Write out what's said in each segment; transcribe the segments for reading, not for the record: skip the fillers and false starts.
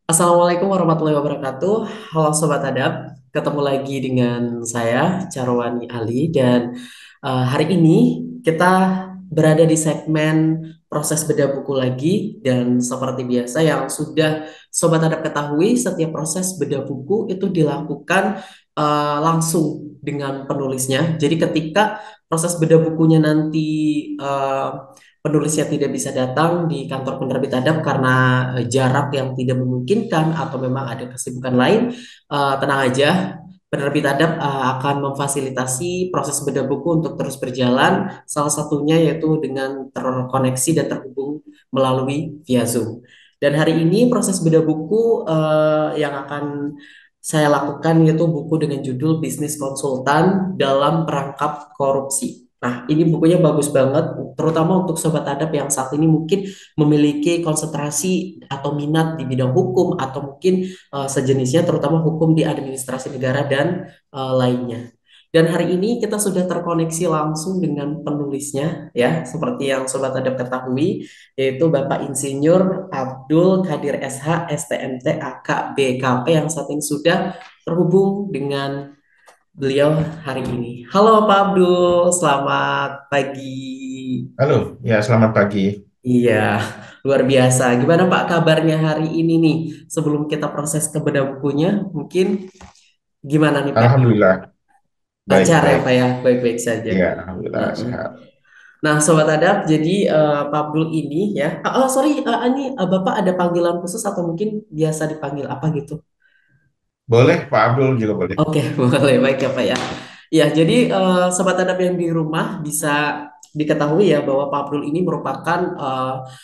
Assalamualaikum warahmatullahi wabarakatuh. Halo Sobat Adab, ketemu lagi dengan saya Carwani Ali dan hari ini kita berada di segmen proses bedah buku lagi dan seperti biasa yang sudah Sobat Adab ketahui setiap proses bedah buku itu dilakukan langsung dengan penulisnya. Jadi ketika proses bedah bukunya nanti eh, penulisnya tidak bisa datang di kantor penerbit Adab karena jarak yang tidak memungkinkan atau memang ada kesibukan lain, tenang aja. Penerbit Adab akan memfasilitasi proses bedah buku untuk terus berjalan, salah satunya yaitu dengan terkoneksi dan terhubung melalui via Zoom. Dan hari ini proses bedah buku yang akan saya lakukan yaitu buku dengan judul Bisnis Konsultan dalam Perangkap Korupsi. Nah, ini bukunya bagus banget, terutama untuk sobat adab yang saat ini mungkin memiliki konsentrasi atau minat di bidang hukum atau mungkin sejenisnya, terutama hukum di administrasi negara dan lainnya. Dan hari ini kita sudah terkoneksi langsung dengan penulisnya, ya, seperti yang sobat adab ketahui, yaitu Bapak Insinyur Abdul Kadir SH, STMT, AK, BKP yang saat ini sudah terhubung dengan beliau hari ini. Halo Pak Abdul, selamat pagi. Halo, ya selamat pagi. Iya, luar biasa. Gimana Pak kabarnya hari ini nih? Sebelum kita proses ke bedah bukunya, mungkin gimana nih Pak? Alhamdulillah, Lancar ya Pak baik-baik. ya, baik-baik saja. Ya, Alhamdulillah Heeh. sehat. Nah, Sobat Adab, jadi Pak Abdul ini ya, sorry, ini Bapak ada panggilan khusus atau mungkin biasa dipanggil apa gitu? Boleh, Pak Abdul juga boleh. Oke, boleh baik ya Pak ya. Ya, jadi sobat adab yang di rumah bisa diketahui ya bahwa Pak Abdul ini merupakan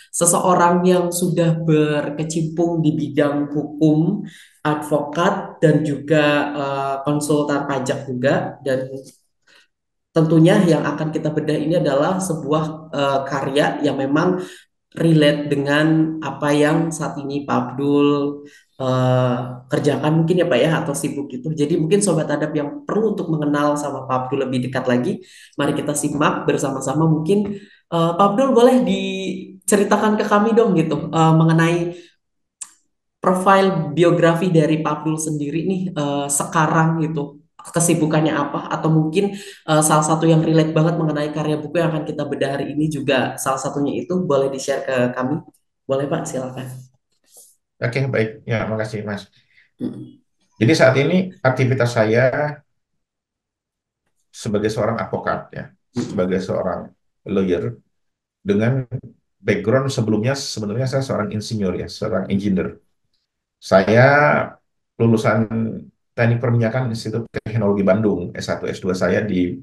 seseorang yang sudah berkecimpung di bidang hukum, advokat dan juga konsultan pajak juga dan tentunya yang akan kita bedah ini adalah sebuah karya yang memang relate dengan apa yang saat ini Pak Abdul eh, kerjakan mungkin ya Pak ya atau sibuk gitu. Jadi mungkin sobat adab yang perlu untuk mengenal sama Pak Abdul lebih dekat lagi, mari kita simak bersama-sama mungkin Pak Abdul boleh diceritakan ke kami dong gitu mengenai profil biografi dari Pak Abdul sendiri nih sekarang gitu. Kesibukannya apa atau mungkin salah satu yang relate banget mengenai karya buku yang akan kita bedah hari ini juga salah satunya itu boleh di-share ke kami. Boleh Pak, silakan. Oke, baik. Ya, makasih, Mas. Mm, Jadi saat ini aktivitas saya sebagai seorang advokat, ya, mm, sebagai seorang lawyer, dengan background sebelumnya sebenarnya saya seorang insinyur, ya, seorang engineer. Saya lulusan Teknik Perminyakan Institut Teknologi Bandung, S1, S2 saya di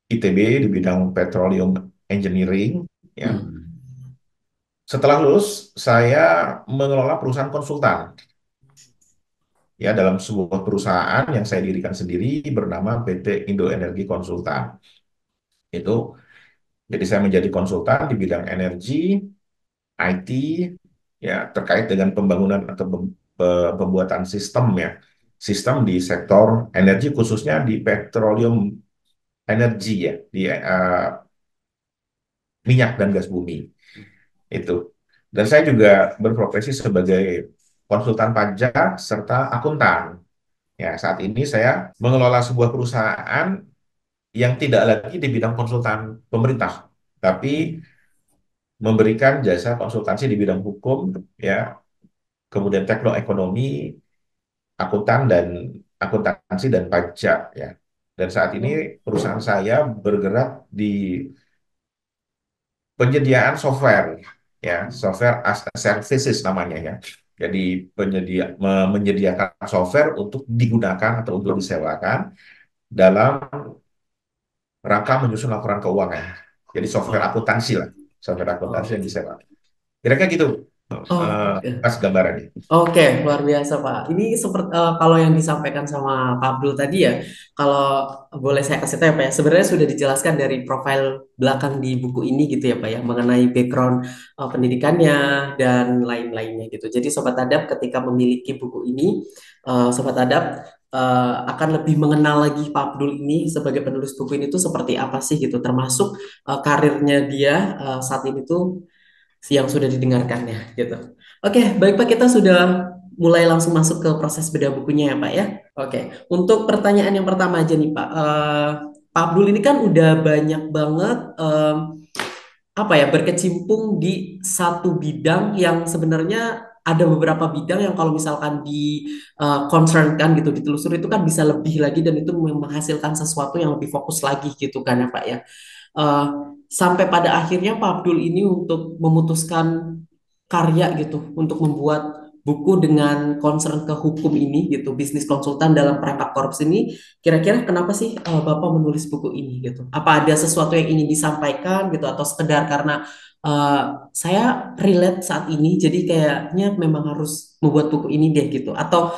ITB di bidang Petroleum Engineering, ya. mm, Setelah lulus, saya mengelola perusahaan konsultan, ya, dalam sebuah perusahaan yang saya dirikan sendiri bernama PT Indo Energi Konsultan. Itu, jadi saya menjadi konsultan di bidang energi, IT, ya, terkait dengan pembangunan atau pembuatan sistem, ya, sistem di sektor energi khususnya di petroleum energi, ya, di minyak dan gas bumi itu. Dan saya juga berprofesi sebagai konsultan pajak serta akuntan. Ya, saat ini saya mengelola sebuah perusahaan yang tidak lagi di bidang konsultan pemerintah, tapi memberikan jasa konsultansi di bidang hukum, ya, kemudian teknoekonomi, akuntan dan akuntansi dan pajak, ya. Dan saat ini perusahaan saya bergerak di penyediaan software, ya, software as a services namanya, ya. Jadi menyediakan software untuk digunakan atau untuk disewakan dalam rangka menyusun laporan keuangan. Jadi software oh, akuntansi lah, software akuntansi yang oh, disewa. Kira-kira gitu, oh, Mas, gambarannya. Oke, luar biasa Pak. Ini seperti kalau yang disampaikan sama Pak Abdul tadi ya, kalau boleh saya kasih tahu ya Pak ya, sebenarnya sudah dijelaskan dari profil belakang di buku ini gitu ya Pak ya, mengenai background pendidikannya dan lain-lainnya gitu. Jadi Sobat Adab ketika memiliki buku ini, Sobat Adab akan lebih mengenal lagi Pak Abdul ini sebagai penulis buku ini tuh seperti apa sih gitu, termasuk karirnya dia saat ini tuh yang sudah didengarkannya gitu. Oke, baik Pak, kita sudah mulai langsung masuk ke proses bedah bukunya ya Pak ya. Oke, untuk pertanyaan yang pertama aja nih Pak. Pak Abdul ini kan udah banyak banget apa ya berkecimpung di satu bidang yang sebenarnya ada beberapa bidang yang kalau misalkan di concern kan gitu ditelusuri itu kan bisa lebih lagi dan itu menghasilkan sesuatu yang lebih fokus lagi gitu kan ya Pak ya. Eh, Sampai pada akhirnya Pak Abdul ini untuk memutuskan karya gitu untuk membuat buku dengan concern ke hukum ini gitu bisnis konsultan dalam perangkap korupsi ini kira-kira kenapa sih Bapak menulis buku ini gitu apa ada sesuatu yang ingin disampaikan gitu atau sekedar karena eh, saya relate saat ini jadi kayaknya memang harus membuat buku ini deh gitu atau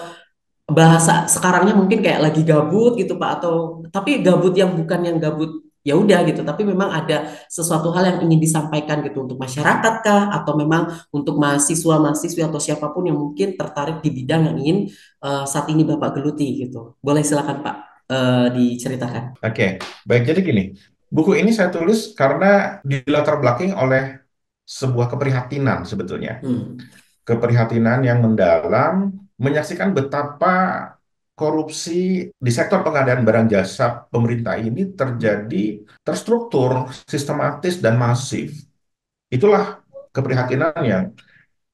bahasa sekarangnya mungkin kayak lagi gabut gitu Pak atau tapi gabut yang bukan yang gabut ya udah gitu tapi memang ada sesuatu hal yang ingin disampaikan gitu untuk masyarakat kah atau memang untuk mahasiswa-mahasiswi atau siapapun yang mungkin tertarik di bidang yang ingin saat ini Bapak geluti gitu. Boleh silakan Pak diceritakan. Oke, baik. Jadi gini, buku ini saya tulis karena dilatar belakangi oleh sebuah keprihatinan sebetulnya. Hmm. Keprihatinan yang mendalam menyaksikan betapa korupsi di sektor pengadaan barang jasa pemerintah ini terjadi terstruktur, sistematis, dan masif. Itulah keprihatinan yang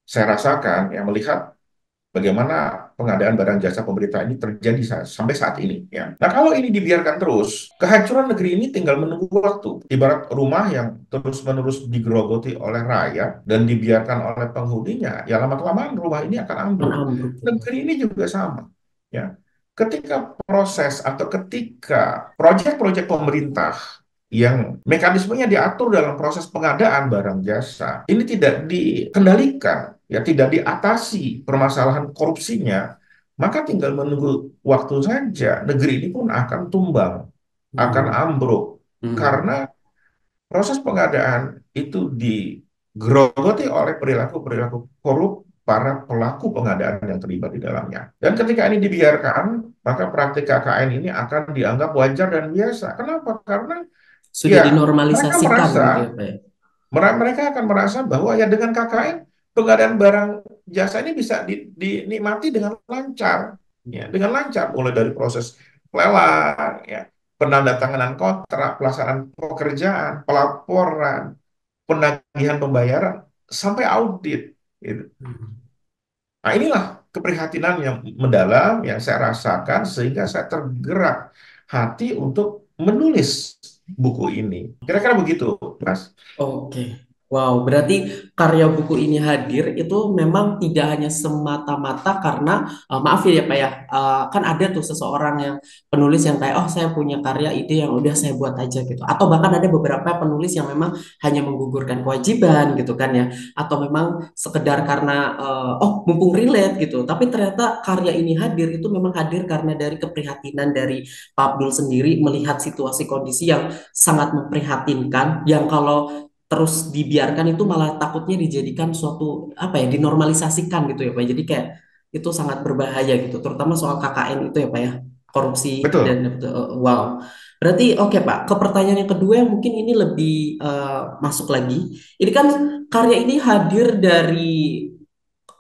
saya rasakan, yang melihat bagaimana pengadaan barang jasa pemerintah ini terjadi sampai saat ini. Ya. Nah, kalau ini dibiarkan terus, kehancuran negeri ini tinggal menunggu waktu. Ibarat rumah yang terus-menerus digerogoti oleh rakyat dan dibiarkan oleh penghuninya, ya lama-kelamaan rumah ini akan ambruk. Ambruk. Negeri ini juga sama. Ya. Ketika proses atau ketika proyek-proyek pemerintah yang mekanismenya diatur dalam proses pengadaan barang jasa ini tidak dikendalikan, ya tidak diatasi permasalahan korupsinya, maka tinggal menunggu waktu saja negeri ini pun akan tumbang, akan Hmm. ambruk Hmm. karena proses pengadaan itu digerogoti oleh perilaku-perilaku korup para pelaku pengadaan yang terlibat di dalamnya. Dan ketika ini dibiarkan, maka praktik KKN ini akan dianggap wajar dan biasa. Kenapa? Karena Sudah ya, mereka dinormalisasikan merasa, gitu ya Pak ya. mereka akan merasa bahwa ya dengan KKN pengadaan barang jasa ini bisa dinikmati dengan lancar, ya, dengan lancar mulai dari proses lelang, ya, penandatanganan kontrak, pelaksanaan pekerjaan, pelaporan, penagihan pembayaran, sampai audit. Gitu. Hmm. Nah, inilah keprihatinan yang mendalam yang saya rasakan sehingga saya tergerak hati untuk menulis buku ini. Kira-kira begitu, Mas. Oke, wow. Berarti karya buku ini hadir itu memang tidak hanya semata-mata karena maaf ya Pak ya, kan ada tuh seseorang yang penulis yang kayak oh saya punya karya ide yang udah saya buat aja gitu. Atau bahkan ada beberapa penulis yang memang hanya menggugurkan kewajiban gitu kan ya, atau memang sekedar karena oh mumpung relate gitu. Tapi ternyata karya ini hadir itu memang hadir karena dari keprihatinan dari Pak Abdul sendiri melihat situasi kondisi yang sangat memprihatinkan yang kalau terus dibiarkan itu malah takutnya dijadikan suatu apa ya dinormalisasikan gitu ya Pak. Jadi kayak itu sangat berbahaya gitu, terutama soal KKN itu ya Pak ya, korupsi dan Betul. wow. Berarti oke Pak, ke pertanyaan yang kedua yang mungkin ini lebih masuk lagi. Ini kan karya ini hadir dari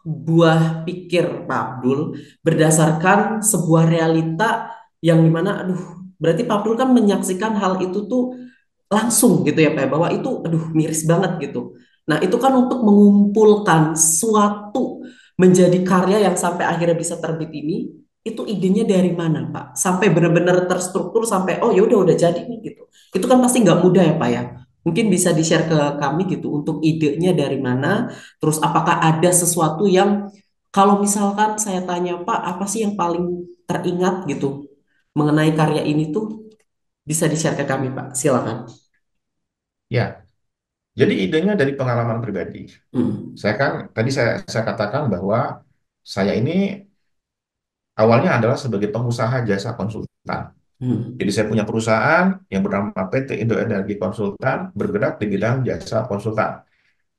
buah pikir Pak Abdul berdasarkan sebuah realita yang dimana aduh berarti Pak Abdul kan menyaksikan hal itu tuh langsung gitu ya Pak ya, bahwa itu aduh miris banget gitu. Nah, itu kan untuk mengumpulkan suatu menjadi karya yang sampai akhirnya bisa terbit ini, itu idenya dari mana Pak? Sampai benar-benar terstruktur sampai oh ya udah jadi nih gitu. Itu kan pasti nggak mudah ya Pak ya. Mungkin bisa di-share ke kami gitu untuk idenya dari mana, terus apakah ada sesuatu yang kalau misalkan saya tanya Pak, apa sih yang paling teringat gitu mengenai karya ini tuh bisa di-share ke kami Pak. Silakan. Ya, jadi idenya dari pengalaman pribadi. Hmm. Saya kan tadi saya katakan bahwa saya ini awalnya adalah sebagai pengusaha jasa konsultan. Hmm. Jadi saya punya perusahaan yang bernama PT Indo Energi Konsultan bergerak di bidang jasa konsultan.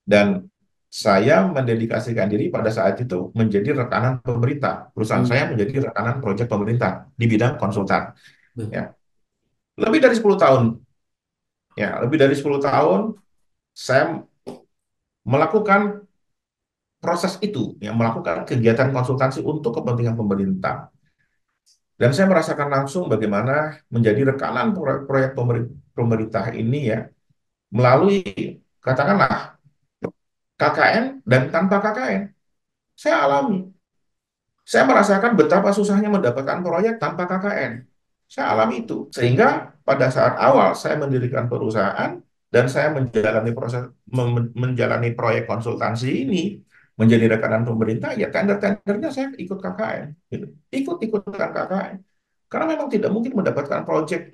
Dan saya mendedikasikan diri pada saat itu menjadi rekanan pemerintah. Perusahaan saya Hmm. menjadi rekanan proyek pemerintah di bidang konsultan. Ya, Hmm. lebih dari 10 tahun. Ya, lebih dari 10 tahun saya melakukan proses itu, yang melakukan kegiatan konsultansi untuk kepentingan pemerintah. Dan saya merasakan langsung bagaimana menjadi rekanan proyek pemerintah ini ya, melalui katakanlah KKN dan tanpa KKN. Saya alami. Saya merasakan betapa susahnya mendapatkan proyek tanpa KKN. Saya alami itu. Sehingga pada saat awal saya mendirikan perusahaan dan saya menjalani menjalani proyek konsultansi ini menjadi rekanan pemerintah, ya tender-tendernya saya ikut KKN. Gitu. Ikut-ikutan KKN. Karena memang tidak mungkin mendapatkan proyek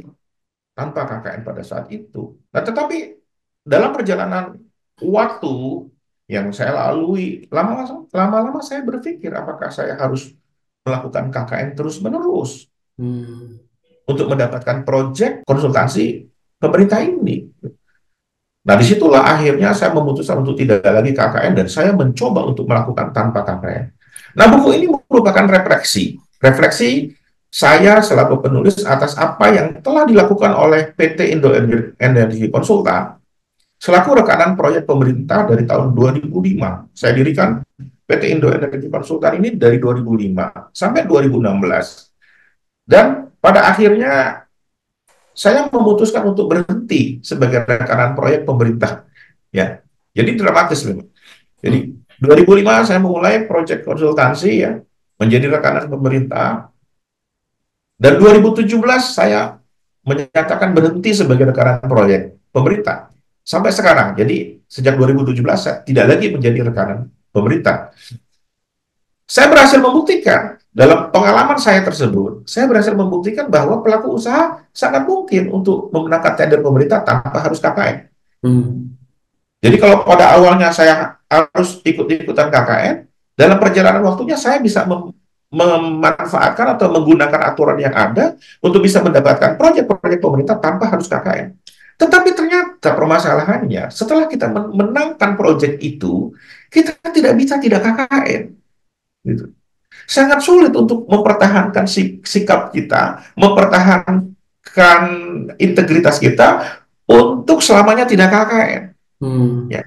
tanpa KKN pada saat itu. Nah, tetapi dalam perjalanan waktu yang saya lalui, lama-lama saya berpikir apakah saya harus melakukan KKN terus-menerus Hmm. untuk mendapatkan proyek konsultansi pemerintah ini. Nah, disitulah akhirnya saya memutuskan untuk tidak lagi KKN dan saya mencoba untuk melakukan tanpa KKN. Nah, buku ini merupakan refleksi saya selaku penulis atas apa yang telah dilakukan oleh PT Indo Energi Konsultan selaku rekanan proyek pemerintah dari tahun 2005. Saya dirikan PT Indo Energi Konsultan ini dari 2005 sampai 2016. Dan pada akhirnya saya memutuskan untuk berhenti sebagai rekanan proyek pemerintah. Ya, jadi dramatis memang. Jadi Hmm. 2005 saya memulai proyek konsultansi ya, menjadi rekanan pemerintah. Dan 2017 saya menyatakan berhenti sebagai rekanan proyek pemerintah. Sampai sekarang, jadi sejak 2017 saya tidak lagi menjadi rekanan pemerintah. Saya berhasil membuktikan, dalam pengalaman saya tersebut, saya berhasil membuktikan bahwa pelaku usaha sangat mungkin untuk memenangkan tender pemerintah tanpa harus KKN. Hmm. Jadi kalau pada awalnya saya harus ikut-ikutan KKN, dalam perjalanan waktunya saya bisa memanfaatkan atau menggunakan aturan yang ada untuk bisa mendapatkan proyek-proyek pemerintah tanpa harus KKN. Tetapi ternyata permasalahannya, setelah kita menangkan proyek itu, kita tidak bisa tidak KKN. Gitu. Sangat sulit untuk mempertahankan sikap kita, mempertahankan integritas kita untuk selamanya tidak KKN. Hmm. Ya.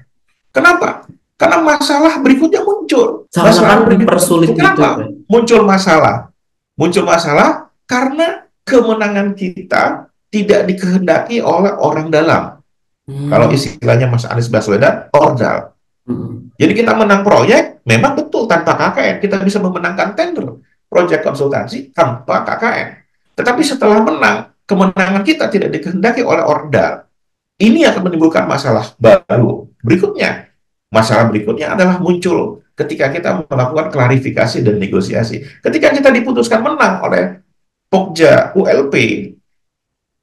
Kenapa? Karena masalah berikutnya muncul. Seakan-akan Masalah berikutnya dipersulit muncul. gitu ya. Kenapa muncul masalah? Muncul masalah karena kemenangan kita tidak dikehendaki oleh orang dalam. Kalau Hmm. istilahnya Mas Anies Baswedan, ordal. Hmm. Jadi kita menang proyek, memang betul tanpa KKN. Kita bisa memenangkan tender proyek konsultansi tanpa KKN. Tetapi setelah menang, kemenangan kita tidak dikehendaki oleh ordal. Ini akan menimbulkan masalah baru. Masalah berikutnya adalah muncul ketika kita melakukan klarifikasi dan negosiasi. Ketika kita diputuskan menang oleh Pokja ULP,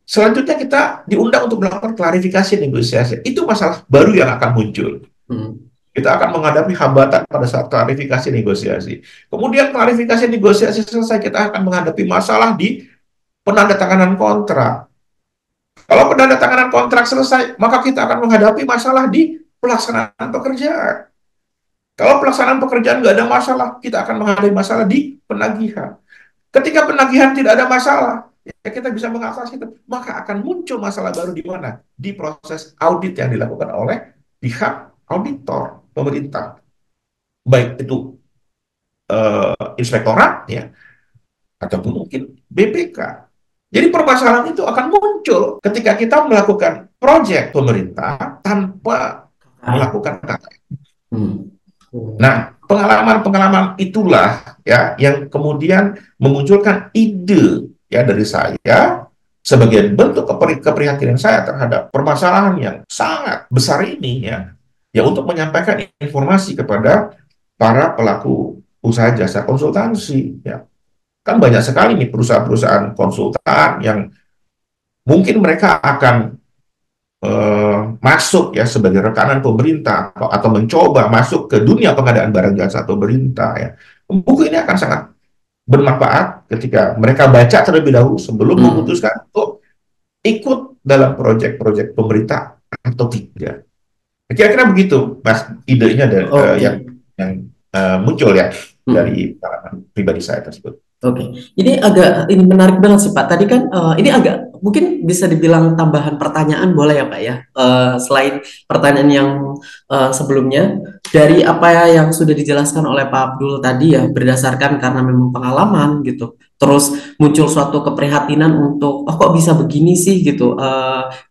selanjutnya kita diundang untuk melakukan klarifikasi negosiasi. Itu masalah baru yang akan muncul. Hmm. Kita akan menghadapi hambatan pada saat klarifikasi negosiasi. Kemudian klarifikasi negosiasi selesai, kita akan menghadapi masalah di penandatanganan kontrak. Kalau penandatanganan kontrak selesai, maka kita akan menghadapi masalah di pelaksanaan pekerjaan. Kalau pelaksanaan pekerjaan nggak ada masalah, kita akan menghadapi masalah di penagihan. Ketika penagihan tidak ada masalah, ya kita bisa mengatasi itu. Maka akan muncul masalah baru di mana? Di proses audit yang dilakukan oleh pihak auditor pemerintah. Baik itu inspektorat, ya, ataupun mungkin BPK. Jadi permasalahan itu akan muncul ketika kita melakukan proyek pemerintah tanpa KKN. melakukan KKN. Hmm. Oh. Nah, pengalaman-pengalaman itulah ya yang kemudian memunculkan ide ya dari saya sebagai bentuk keprihatinan saya terhadap permasalahan yang sangat besar ini ya, ya untuk menyampaikan informasi kepada para pelaku usaha jasa konsultansi ya. Kan banyak sekali nih perusahaan-perusahaan konsultan yang mungkin mereka akan masuk ya sebagai rekanan pemerintah atau mencoba masuk ke dunia pengadaan barang jasa pemerintah ya. Buku ini akan sangat bermanfaat ketika mereka baca terlebih dahulu sebelum Hmm. memutuskan untuk ikut dalam proyek-proyek pemerintah atau tidak. Kira-kira begitu, Mas, idenya Oke. yang muncul ya Hmm. dari pengalaman pribadi saya tersebut. Oke, ini menarik banget sih Pak. Tadi kan ini agak mungkin bisa dibilang tambahan pertanyaan boleh ya Pak ya. Selain pertanyaan yang sebelumnya, dari apa yang sudah dijelaskan oleh Pak Abdul tadi ya, berdasarkan karena memang pengalaman gitu. Terus muncul suatu keprihatinan untuk, oh kok bisa begini sih gitu.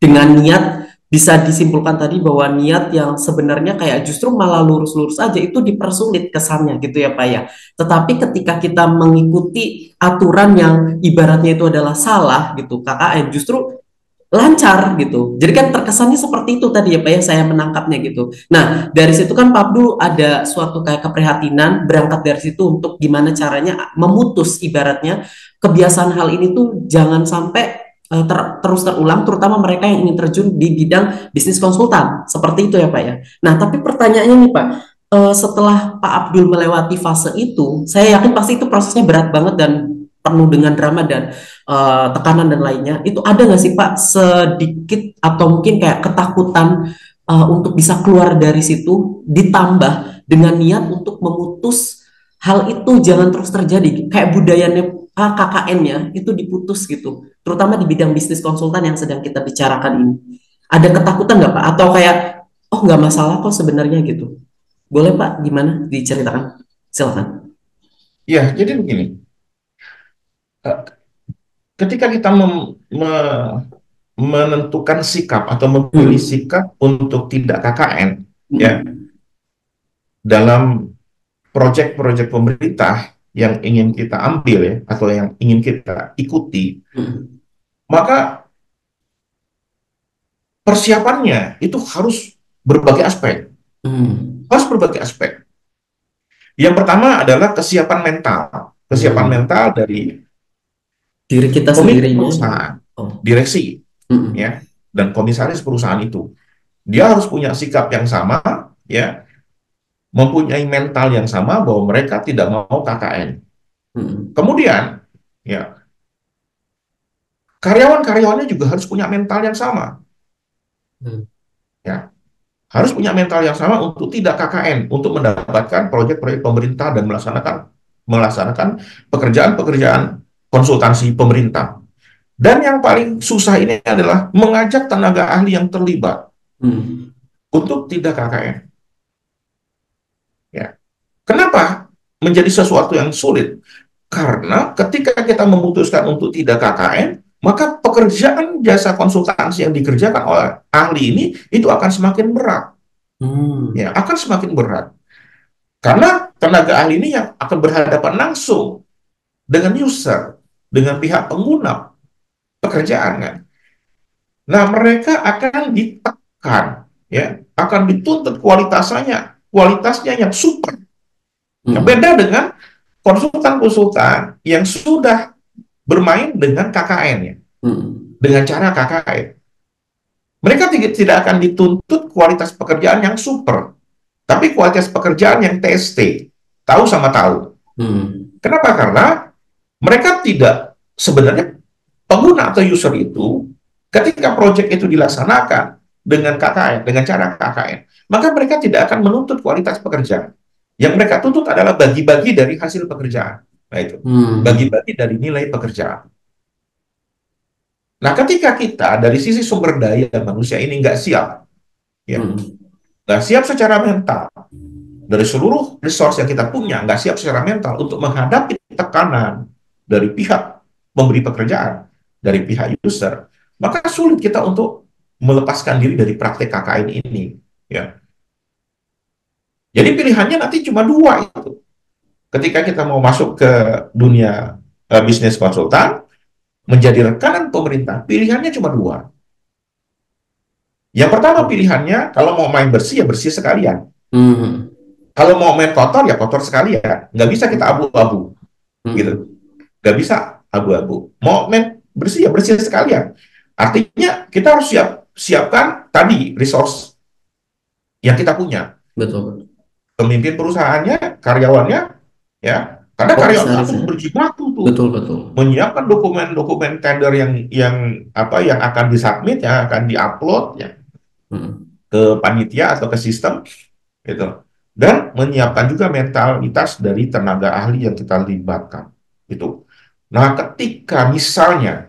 Dengan niat bisa disimpulkan tadi bahwa niat yang sebenarnya kayak justru malah lurus-lurus aja itu dipersulit kesannya gitu ya Pak ya. Tetapi ketika kita mengikuti aturan yang ibaratnya itu adalah salah gitu, KKN justru lancar gitu. Jadi kan terkesannya seperti itu tadi ya Pak ya saya menangkapnya gitu. Nah, dari situ kan Pak Abdul ada suatu kayak keprihatinan berangkat dari situ untuk gimana caranya memutus ibaratnya kebiasaan hal ini tuh jangan sampai terus terulang terutama mereka yang ingin terjun di bidang bisnis konsultan. Seperti itu ya Pak ya. Nah, tapi pertanyaannya nih Pak, setelah Pak Abdul melewati fase itu, saya yakin pasti itu prosesnya berat banget dan penuh dengan drama dan tekanan dan lainnya. Itu ada nggak sih Pak sedikit atau mungkin kayak ketakutan untuk bisa keluar dari situ, ditambah dengan niat untuk memutus hal itu jangan terus terjadi, kayak budayanya KKN-nya itu diputus gitu, terutama di bidang bisnis konsultan yang sedang kita bicarakan ini. Ada ketakutan nggak Pak? Atau kayak, oh nggak masalah kok sebenarnya gitu. Boleh Pak, gimana diceritakan? Silakan. Ya, jadi begini, eh, ketika kita menentukan sikap atau memilih Hmm. sikap untuk tidak KKN, ya, Hmm. dalam proyek-proyek pemerintah yang ingin kita ambil ya, atau yang ingin kita ikuti, Hmm. maka persiapannya itu harus berbagai aspek, Hmm. harus berbagai aspek. Yang pertama adalah kesiapan Hmm. mental dari Diri kita pemilik sendirinya gitu. perusahaan, Oh. direksi, Hmm. ya, dan komisaris perusahaan itu. Dia harus punya sikap yang sama, ya, mempunyai mental yang sama bahwa mereka tidak mau KKN. Hmm. Kemudian, ya, karyawan-karyawannya juga harus punya mental yang sama, Hmm. ya, harus punya mental yang sama untuk tidak KKN, untuk mendapatkan proyek-proyek pemerintah dan melaksanakan melaksanakan pekerjaan-pekerjaan konsultansi pemerintah. Dan yang paling susah ini adalah mengajak tenaga ahli yang terlibat Hmm. untuk tidak KKN. Ya. Kenapa menjadi sesuatu yang sulit? Karena ketika kita memutuskan untuk tidak KKN, maka pekerjaan jasa konsultansi yang dikerjakan oleh ahli ini itu akan semakin berat. Hmm. Ya, akan semakin berat. Karena tenaga ahli ini yang akan berhadapan langsung dengan user, dengan pihak pengguna pekerjaan kan. Nah, mereka akan ditekan, ya, akan dituntut kualitasnya yang super. Nah, Hmm. beda dengan konsultan-konsultan yang sudah bermain dengan KKN, ya, Hmm. dengan cara KKN. Mereka tidak akan dituntut kualitas pekerjaan yang super, tapi kualitas pekerjaan yang TST, tahu sama tahu. Hmm. Kenapa? Karena mereka tidak sebenarnya pengguna atau user itu ketika proyek itu dilaksanakan dengan KKN, dengan cara KKN, maka mereka tidak akan menuntut kualitas pekerjaan. Yang mereka tuntut adalah bagi-bagi dari hasil pekerjaan. Nah itu, Hmm. bagi-bagi dari nilai pekerjaan. Nah, ketika kita dari sisi sumber daya manusia ini nggak siap, ya, Hmm. nggak siap secara mental, dari seluruh resource yang kita punya, nggak siap secara mental untuk menghadapi tekanan dari pihak memberi pekerjaan, dari pihak user, maka sulit kita untuk melepaskan diri dari praktek KKN ini. Ya. Jadi pilihannya nanti cuma dua itu. Ketika kita mau masuk ke dunia bisnis konsultan, menjadi rekanan pemerintah, pilihannya cuma dua. Yang pertama pilihannya, kalau mau main bersih, ya bersih sekalian. Hmm. Kalau mau main kotor, ya kotor sekalian. Nggak bisa kita abu-abu. Gitu. Hmm. Nggak bisa abu-abu. Mau main bersih, ya bersih sekalian. Artinya, kita harus siapkan tadi resource yang kita punya. Betul. Pemimpin perusahaannya, karyawannya, ya. Karena karyawan akan Komisarisnya. berjibaku tuh Betul, betul. menyiapkan dokumen-dokumen tender yang akan disubmit, yang akan diupload ya Hmm. ke panitia atau ke sistem gitu. Dan menyiapkan juga mentalitas dari tenaga ahli yang kita libatkan. gitu. Nah, ketika misalnya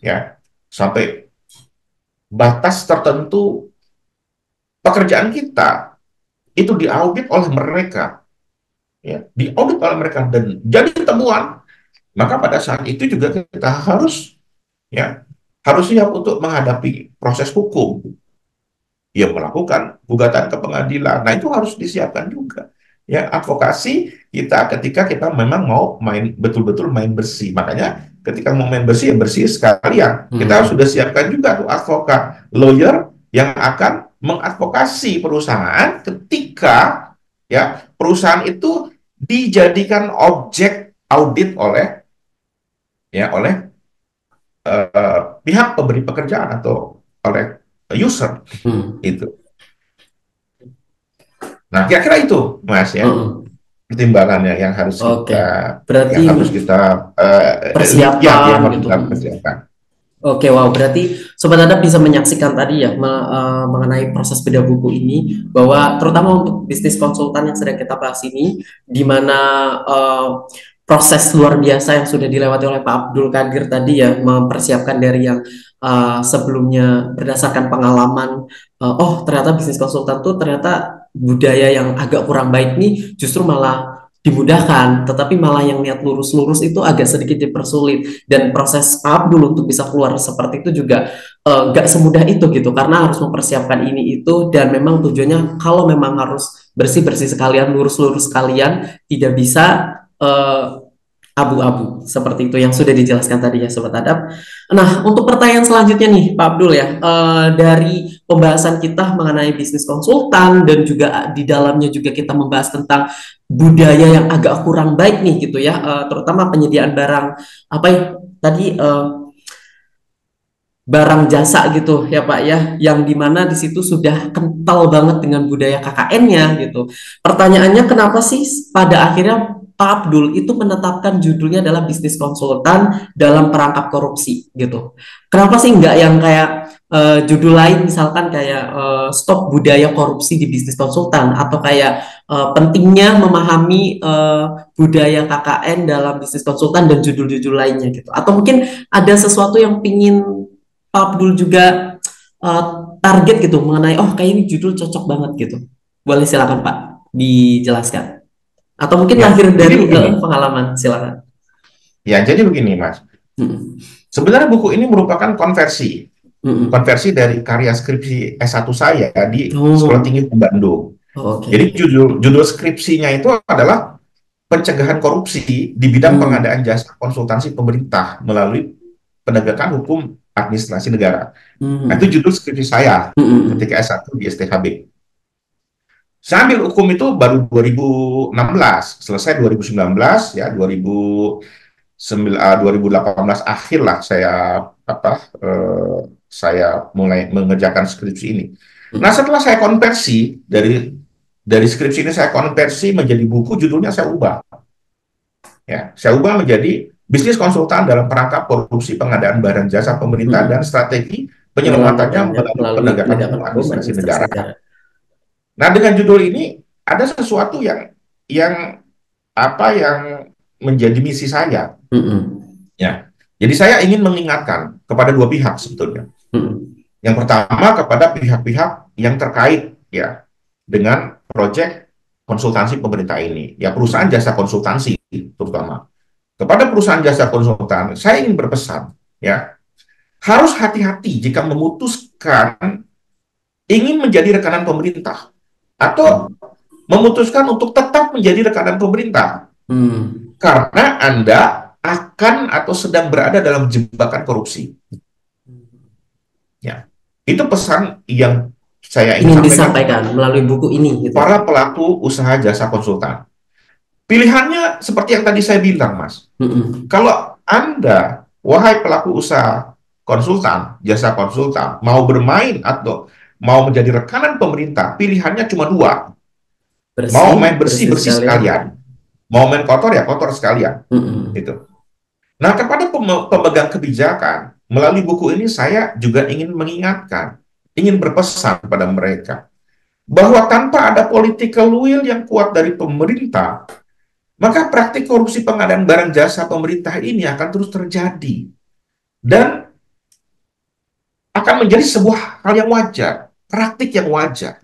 ya sampai batas tertentu pekerjaan kita itu diaudit oleh mereka, ya, diaudit oleh mereka dan jadi temuan, maka pada saat itu juga kita harus ya harus siap untuk menghadapi proses hukum, ya melakukan gugatan ke pengadilan. Nah, itu harus disiapkan juga. Ya, advokasi kita ketika kita memang mau main betul-betul main bersih. Makanya ketika mau main bersih ya bersih sekalian. Kita harus Hmm. sudah siapkan juga tuh advokat, lawyer yang akan mengadvokasi perusahaan ketika ya perusahaan itu dijadikan objek audit oleh pihak pemberi pekerjaan atau oleh user Hmm. itu. Nah, kira-kira itu, Mas ya, Hmm. pertimbangannya Oke, berarti yang ini harus kita persiapan yang harus gitu. kita Hmm. persiapkan. Oke, wow. Berarti Sobat Adap bisa menyaksikan tadi ya mengenai proses bedah buku ini, bahwa terutama untuk bisnis konsultan yang sedang kita bahas ini, di mana eh, proses luar biasa yang sudah dilewati oleh Pak Abdul Qadir tadi ya, mempersiapkan dari yang sebelumnya berdasarkan pengalaman, oh ternyata bisnis konsultan tuh ternyata budaya yang agak kurang baik nih justru malah dimudahkan, tetapi malah yang niat lurus-lurus itu agak sedikit dipersulit, dan proses tahap dulu untuk bisa keluar seperti itu juga nggak semudah itu gitu, karena harus mempersiapkan ini itu, dan memang tujuannya kalau memang harus bersih-bersih sekalian, lurus-lurus sekalian, tidak bisa eh, abu-abu seperti itu yang sudah dijelaskan tadi ya Sobat Adab. Nah, untuk pertanyaan selanjutnya nih Pak Abdul ya, dari pembahasan kita mengenai bisnis konsultan dan juga di dalamnya juga kita membahas tentang budaya yang agak kurang baik nih gitu ya, terutama penyediaan barang apa ya tadi, barang jasa gitu ya Pak ya, yang dimana di situ sudah kental banget dengan budaya KKN-nya gitu. Pertanyaannya, kenapa sih pada akhirnya Pak Abdul itu menetapkan judulnya adalah bisnis konsultan dalam perangkap korupsi gitu? Kenapa sih nggak yang kayak judul lain, misalkan kayak stop budaya korupsi di bisnis konsultan, atau kayak pentingnya memahami budaya KKN dalam bisnis konsultan, dan judul-judul lainnya gitu? Atau mungkin ada sesuatu yang pingin Pak Abdul juga uh, target gitu mengenai, oh kayak ini judul cocok banget gitu. Boleh silakan Pak dijelaskan. Atau mungkin Ya, lahir jadi dari begini. pengalaman, silakan. Ya, jadi begini, Mas. Mm-mm. Sebenarnya buku ini merupakan konversi, Mm-mm. konversi dari karya skripsi S1 saya di Sekolah Oh, Tinggi Bandung. oh, Jadi oke. judul judul skripsinya itu adalah pencegahan korupsi di bidang Hmm. pengadaan jasa konsultansi pemerintah melalui penegakan hukum administrasi negara. Nah, itu Hmm. judul skripsi saya ketika Mm-mm. S1 di STHB. Saya ambil hukum itu baru 2016, selesai 2019 ya, 2018 akhir lah apa saya mulai mengerjakan skripsi ini. Nah, Mm-mm. setelah saya konversi dari skripsi ini saya konversi menjadi buku, judulnya saya ubah ya. Saya ubah menjadi bisnis konsultan dalam perangkap korupsi pengadaan barang jasa pemerintah dan Mm-mm. strategi penyelamatannya Penyelamatannya melalui melalui penegakan penegakan hukum hukum administrasi administrasi negara. negara. Nah, dengan judul ini ada sesuatu yang yang menjadi misi saya Mm-mm. ya. Jadi saya ingin mengingatkan kepada dua pihak sebetulnya. Mm-mm. Yang pertama kepada pihak-pihak yang terkait ya dengan proyek konsultansi pemerintah ini, ya perusahaan Mm-mm. jasa konsultansi terutama. Kepada perusahaan jasa konsultan, saya ingin berpesan ya, harus hati-hati jika memutuskan ingin menjadi rekanan pemerintah atau Mm. memutuskan untuk tetap menjadi rekanan pemerintah Mm. karena Anda akan atau sedang berada dalam jebakan korupsi. Ya, itu pesan yang saya ingin Ingin sampaikan disampaikan melalui buku ini gitu ya. para pelaku usaha jasa konsultan. Pilihannya seperti yang tadi saya bilang, Mas. Mm-mm. Kalau Anda, wahai pelaku usaha konsultan, jasa konsultan, mau bermain atau mau menjadi rekanan pemerintah, pilihannya cuma dua. Mau Bersih, main bersih bersih-bersih sekalian. sekalian, mau main kotor ya kotor sekalian. Mm-mm. Itu. Nah, kepada pemegang kebijakan, melalui buku ini saya juga ingin mengingatkan, ingin berpesan kepada mereka, bahwa tanpa ada political will yang kuat dari pemerintah, maka praktik korupsi pengadaan barang jasa pemerintah ini akan terus terjadi dan akan menjadi sebuah hal yang wajar, praktik yang wajar.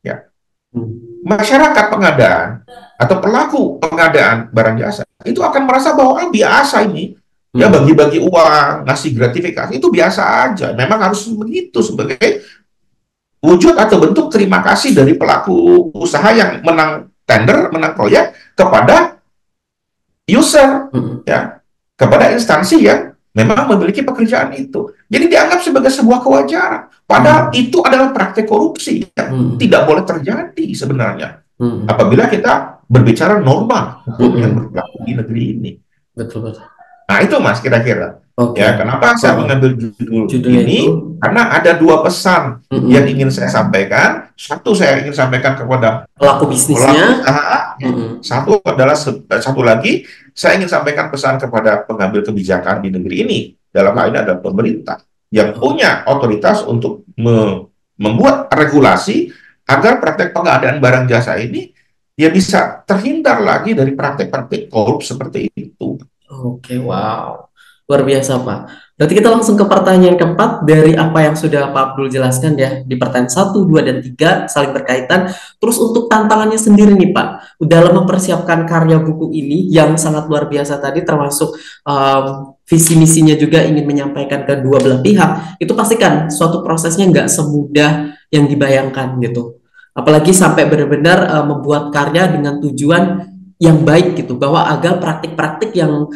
Ya, Hmm. masyarakat pengadaan atau pelaku pengadaan barang jasa itu akan merasa bahwa biasa ini, ya Hmm. bagi-bagi uang, ngasih gratifikasi itu biasa aja. Memang harus begitu sebagai wujud atau bentuk terima kasih dari pelaku usaha yang menang tender, menang proyek kepada user, Hmm. ya, kepada instansi yang memang memiliki pekerjaan itu. Jadi dianggap sebagai sebuah kewajaran. Padahal Hmm. itu adalah praktek korupsi yang Hmm. tidak boleh terjadi sebenarnya. Hmm. Apabila kita berbicara norma hukum yang Hmm. berlaku di negeri ini. Betul, betul. Nah, itu Mas kira-kira. Oke. Ya, kenapa saya Heeh. mengambil judul Judulnya itu. ini? Karena ada dua pesan yang ingin saya Mm-mm. sampaikan. Satu saya ingin sampaikan kepada Pelaku bisnisnya. pelaku usaha. Ya. Mm-mm. Satu adalah satu lagi saya ingin sampaikan pesan kepada pengambil kebijakan di negeri ini. Dalam hal ini adalah pemerintah yang Oh, punya otoritas untuk membuat regulasi agar praktek pengadaan barang jasa ini ya bisa terhindar lagi dari praktek-praktek korup seperti itu. oke, wow. Luar biasa, Pak. Berarti kita langsung ke pertanyaan keempat dari apa yang sudah Pak Abdul jelaskan ya. Di pertanyaan satu, 2, dan 3 saling berkaitan. Terus untuk tantangannya sendiri nih, Pak. Dalam mempersiapkan karya buku ini yang sangat luar biasa tadi, termasuk visi misinya juga ingin menyampaikan ke dua belah pihak, itu pastikan suatu prosesnya nggak semudah yang dibayangkan gitu. Apalagi sampai benar-benar membuat karya dengan tujuan yang baik gitu, bahwa agar praktik-praktik yang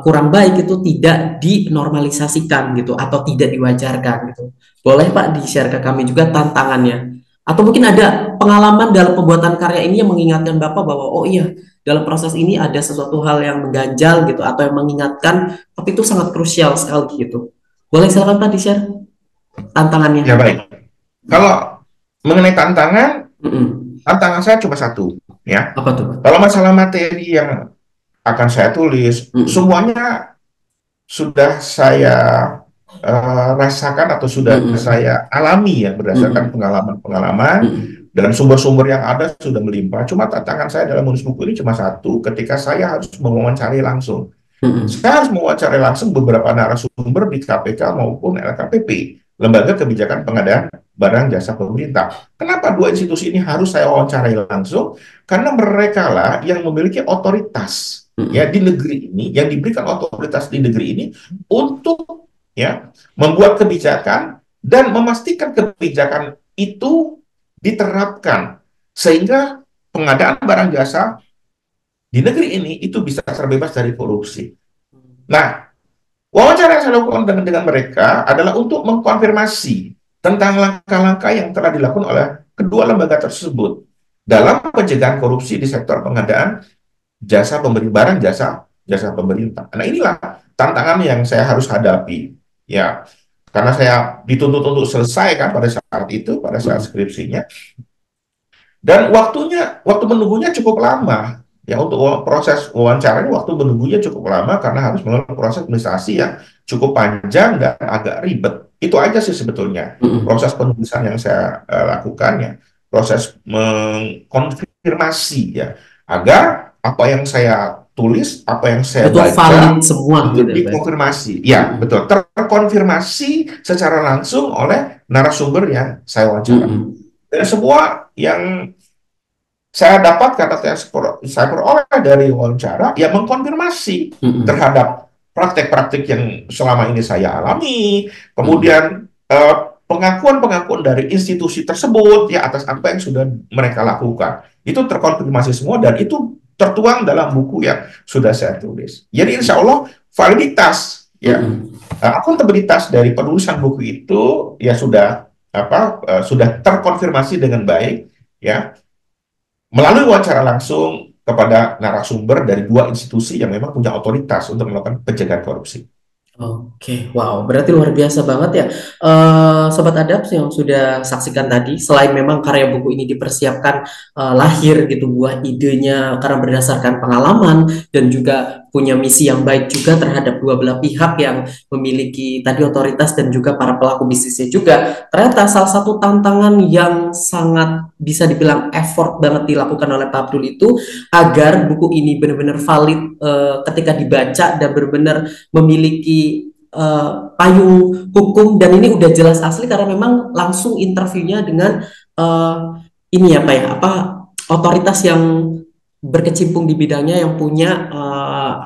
kurang baik itu tidak dinormalisasikan gitu atau tidak diwajarkan gitu. Boleh Pak di-share ke kami juga tantangannya? Atau mungkin ada pengalaman dalam pembuatan karya ini yang mengingatkan Bapak bahwa oh iya, dalam proses ini ada sesuatu hal yang mengganjal gitu atau yang mengingatkan, tapi itu sangat krusial sekali gitu. Boleh silakan Pak di-share Ya tantangannya. baik. Kalau mengenai tantangan, Mm-mm. tantangan saya cuma satu, ya. Apa tuh Pak? Kalau masalah materi yang akan saya tulis, Mm-mm. semuanya sudah saya rasakan atau sudah Mm-mm. saya alami ya berdasarkan Mm-mm. pengalaman-pengalaman Mm-mm. dan sumber-sumber yang ada sudah melimpah. Cuma tantangan saya dalam menulis buku ini cuma satu, ketika saya harus mewawancari langsung. Mm-mm. Saya harus mewawancarai langsung beberapa narasumber di KPK maupun LKPP, Lembaga Kebijakan Pengadaan Barang Jasa Pemerintah. Kenapa dua institusi ini harus saya wawancarai langsung? Karena mereka lah yang memiliki otoritas ya di Mm-mm. negeri ini, yang diberikan otoritas di negeri ini untuk ya membuat kebijakan dan memastikan kebijakan itu diterapkan sehingga pengadaan barang jasa di negeri ini itu bisa terbebas dari korupsi. Nah, wawancara yang saya lakukan dengan mereka adalah untuk mengkonfirmasi tentang langkah-langkah yang telah dilakukan oleh kedua lembaga tersebut dalam pencegahan korupsi di sektor pengadaan jasa pemberi barang jasa jasa pemerintah. Nah, inilah tantangan yang saya harus hadapi. Ya, karena saya dituntut untuk selesai kan pada saat itu, pada saat Mm-mm. skripsinya. Dan waktu menunggunya cukup lama. Ya, untuk proses wawancara ini waktu menunggunya cukup lama karena harus melalui proses administrasi yang cukup panjang dan agak ribet. Itu aja sih sebetulnya Mm-mm. proses penulisan yang saya lakukan ya. Proses mengkonfirmasi ya, agar apa yang saya tulis, apa yang saya Betul valid baca semua itu gitu ya Pak. dikonfirmasi. Ya, Mm-mm. betul. Terkonfirmasi secara langsung oleh narasumber yang saya wawancara. Mm-mm. Dan semua yang saya dapatkan atau yang saya peroleh dari wawancara, ya mengkonfirmasi Mm-mm. terhadap praktek-praktek yang selama ini saya alami, Mm-mm. kemudian pengakuan-pengakuan dari institusi tersebut ya atas apa yang sudah mereka lakukan. Itu terkonfirmasi semua dan itu tertuang dalam buku yang sudah saya tulis. Jadi insya Allah validitas ya Mm-mm. akuntabilitas dari penulisan buku itu ya sudah terkonfirmasi dengan baik ya melalui wawancara langsung kepada narasumber dari dua institusi yang memang punya otoritas untuk melakukan pencegahan korupsi. Oke, wow, berarti luar biasa banget ya. Sobat Adaps yang sudah saksikan tadi, selain memang karya buku ini dipersiapkan lahir gitu buah idenya karena berdasarkan pengalaman dan juga punya misi yang baik juga terhadap dua belah pihak yang memiliki tadi otoritas dan juga para pelaku bisnisnya juga. Ternyata salah satu tantangan yang sangat bisa dibilang effort banget dilakukan oleh Pak Abdul itu agar buku ini benar-benar valid ketika dibaca dan benar-benar memiliki payung hukum dan ini udah jelas asli karena memang langsung interviewnya dengan uh, ini apa ya apa otoritas yang berkecimpung di bidangnya yang punya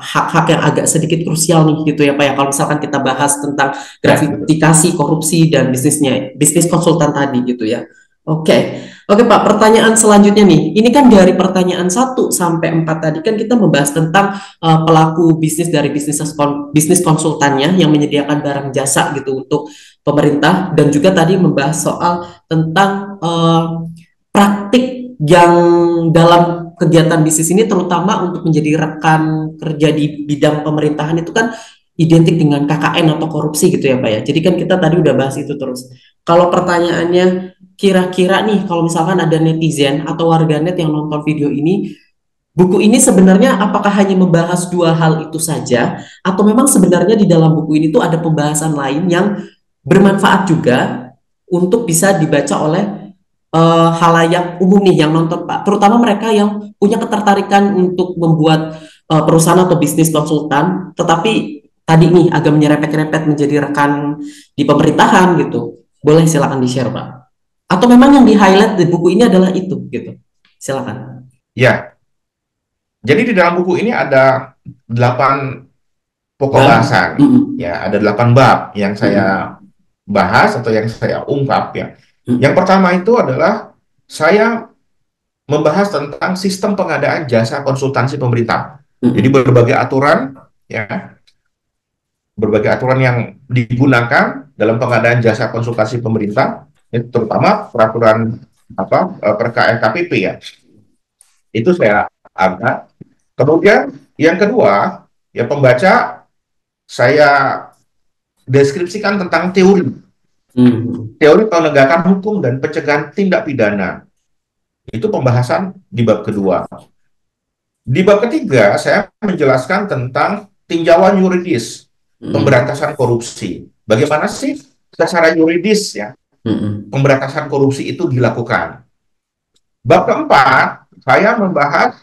hak-hak yang agak sedikit krusial nih gitu ya Pak ya kalau misalkan kita bahas tentang Ya, betul. gratifikasi korupsi dan bisnisnya bisnis konsultan tadi gitu ya. Oke. Oke Pak, pertanyaan selanjutnya nih. Ini kan dari pertanyaan 1 sampai 4 tadi kan kita membahas tentang pelaku bisnis dari bisnis konsultannya yang menyediakan barang jasa gitu untuk pemerintah dan juga tadi membahas soal tentang praktik yang dalam kegiatan bisnis ini terutama untuk menjadi rekan kerja di bidang pemerintahan itu kan identik dengan KKN atau korupsi gitu ya Pak ya. Jadi kan kita tadi udah bahas itu terus. Kalau pertanyaannya kira-kira nih kalau misalkan ada netizen atau warganet yang nonton video ini, buku ini sebenarnya apakah hanya membahas dua hal itu saja, atau memang sebenarnya di dalam buku ini tuh ada pembahasan lain yang bermanfaat juga untuk bisa dibaca oleh halayak umum nih yang nonton Pak, terutama mereka yang punya ketertarikan untuk membuat perusahaan atau bisnis konsultan, tetapi tadi nih agak menyerempet-nyerempet menjadi rekan di pemerintahan gitu. Boleh silakan di-share Pak. Atau memang yang di-highlight di buku ini adalah itu gitu. Silakan. Ya, jadi di dalam buku ini ada 8 pokok Bab. bahasan. Mm-mm. Ya, ada 8 bab yang Mm-mm. saya bahas atau yang saya ungkap ya. Yang Mm-mm. pertama itu adalah saya membahas tentang sistem pengadaan jasa konsultansi pemerintah. Jadi Mm-mm. berbagai aturan yang digunakan dalam pengadaan jasa konsultasi pemerintah, itu terutama peraturan LKPP ya. Itu saya angkat. Kemudian yang kedua, ya pembaca saya deskripsikan tentang teori Mm-mm. teori penegakan hukum dan pencegahan tindak pidana. Itu pembahasan di bab kedua. Di bab ketiga, saya menjelaskan tentang tinjauan yuridis Mm-mm. pemberantasan korupsi. Bagaimana sih secara yuridis ya Mm-mm. pemberantasan korupsi itu dilakukan. Bab keempat, saya membahas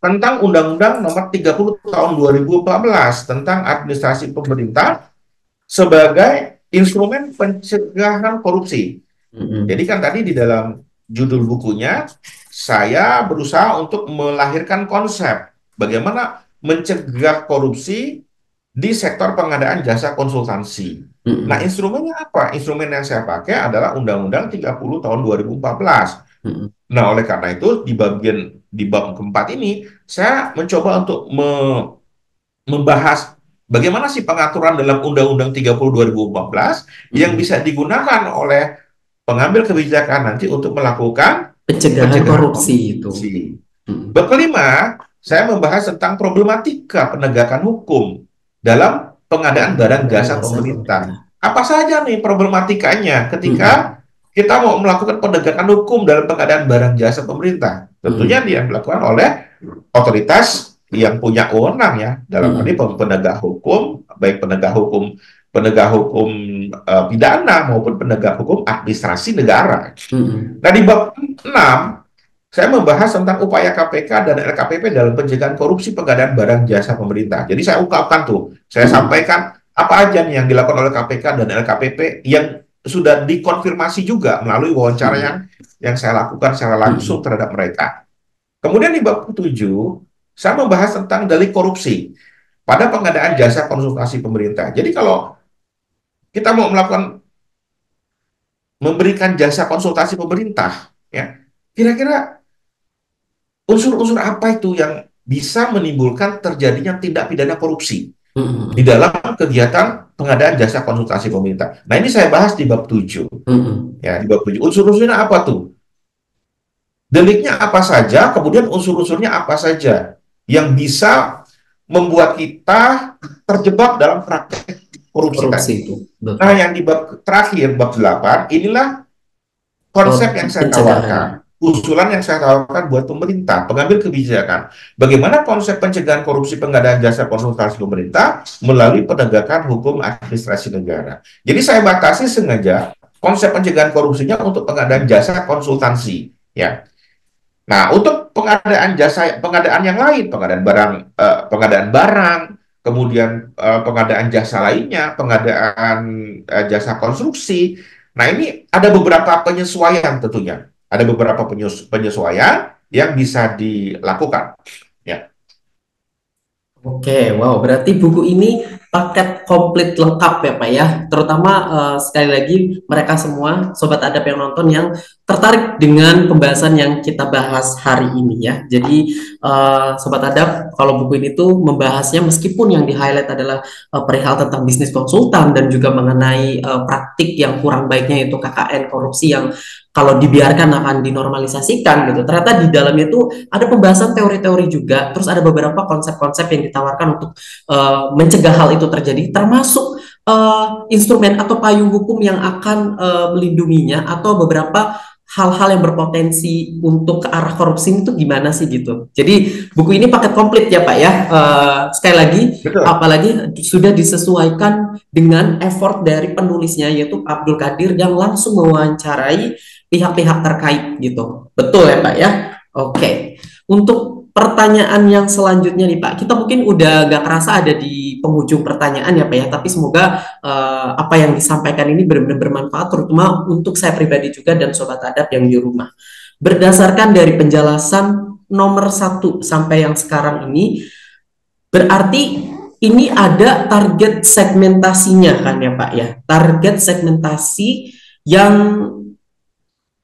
tentang Undang-Undang Nomor 30 Tahun 2014 tentang administrasi pemerintah sebagai instrumen pencegahan korupsi. Jadi Mm-mm. kan tadi di dalam judul bukunya, saya berusaha untuk melahirkan konsep bagaimana mencegah korupsi di sektor pengadaan jasa konsultansi. Nah, Mm-mm. instrumennya apa? Instrumen yang saya pakai adalah Undang-Undang 30 tahun 2014. Mm-mm. Nah, oleh karena itu di bab keempat ini saya mencoba untuk membahas bagaimana sih pengaturan dalam Undang-Undang 30 2014 yang Mm-mm. bisa digunakan oleh pengambil kebijakan nanti untuk melakukan Pencegahan pencegahan korupsi itu. korupsi. Mm-mm. Bab kelima, saya membahas tentang problematika penegakan hukum dalam pengadaan barang Barang jasa jasa pemerintah. pemerintah. Apa saja nih problematikanya Mm-mm. ketika kita mau melakukan penegakan hukum dalam pengadaan barang jasa pemerintah? Tentunya Mm-mm. dia dilakukan oleh otoritas yang punya wewenang ya dalam hal ini Mm-mm. penegak hukum, baik penegak hukum pidana maupun penegak hukum administrasi negara. Mm-mm. Nah, di bab 6 saya membahas tentang upaya KPK dan LKPP dalam pencegahan korupsi pengadaan barang jasa pemerintah. Jadi saya ungkapkan tuh, saya Mm-mm. sampaikan apa aja nih yang dilakukan oleh KPK dan LKPP yang sudah dikonfirmasi juga melalui wawancara Mm-mm. yang saya lakukan secara langsung Mm-mm. terhadap mereka. Kemudian di bab 7, saya membahas tentang delik korupsi pada pengadaan jasa konsultasi pemerintah. Jadi kalau kita mau memberikan jasa konsultasi pemerintah, ya kira-kira unsur-unsur apa itu yang bisa menimbulkan terjadinya tindak pidana korupsi di Mm-mm. dalam kegiatan pengadaan jasa konsultasi pemerintah. Nah, ini saya bahas di bab 7. Mm-mm. Ya, di bab 7. Unsur-unsurnya apa tuh? Deliknya apa saja, kemudian unsur-unsurnya apa saja yang bisa membuat kita terjebak dalam praktek korupsi Korupsi tadi. itu, Nah, betul. yang di bab terakhir, bab 8, inilah konsep yang saya Pencegahan. tawarkan, usulan yang saya tawarkan buat pemerintah, pengambil kebijakan. Bagaimana konsep pencegahan korupsi pengadaan jasa konsultasi pemerintah melalui penegakan hukum administrasi negara. Jadi saya batasi sengaja konsep pencegahan korupsinya untuk pengadaan jasa konsultansi. Ya. Nah, untuk pengadaan jasa, pengadaan yang lain, pengadaan barang, kemudian pengadaan jasa lainnya, pengadaan jasa konstruksi. Nah, ini ada beberapa penyesuaian tentunya. Ada beberapa penyesuaian yang bisa dilakukan. Ya, Oke, wow, berarti buku ini paket komplit lengkap ya Pak ya. Terutama sekali lagi mereka semua sobat adab yang nonton yang tertarik dengan pembahasan yang kita bahas hari ini ya. Jadi sobat adab, kalau buku ini tuh membahasnya meskipun yang di-highlight adalah perihal tentang bisnis konsultan dan juga mengenai praktik yang kurang baiknya itu KKN korupsi yang kalau dibiarkan akan dinormalisasikan gitu. Ternyata di dalamnya itu ada pembahasan teori-teori juga, terus ada beberapa konsep-konsep yang ditawarkan untuk mencegah hal itu terjadi, termasuk instrumen atau payung hukum yang akan melindunginya atau beberapa hal-hal yang berpotensi untuk ke arah korupsi itu gimana sih gitu. Jadi buku ini paket komplit ya Pak ya. Sekali lagi, betul. apalagi sudah disesuaikan dengan effort dari penulisnya yaitu Abdul Qadir yang langsung mewawancarai pihak-pihak terkait gitu. Betul ya Pak ya? Oke. Untuk pertanyaan yang selanjutnya nih Pak, kita mungkin udah gak kerasa ada di penghujung pertanyaan ya Pak ya, tapi semoga apa yang disampaikan ini benar-benar bermanfaat, terutama untuk saya pribadi juga dan sobat adab yang di rumah. Berdasarkan dari penjelasan nomor 1 sampai yang sekarang ini, berarti ini ada target segmentasinya kan ya Pak ya, target segmentasi yang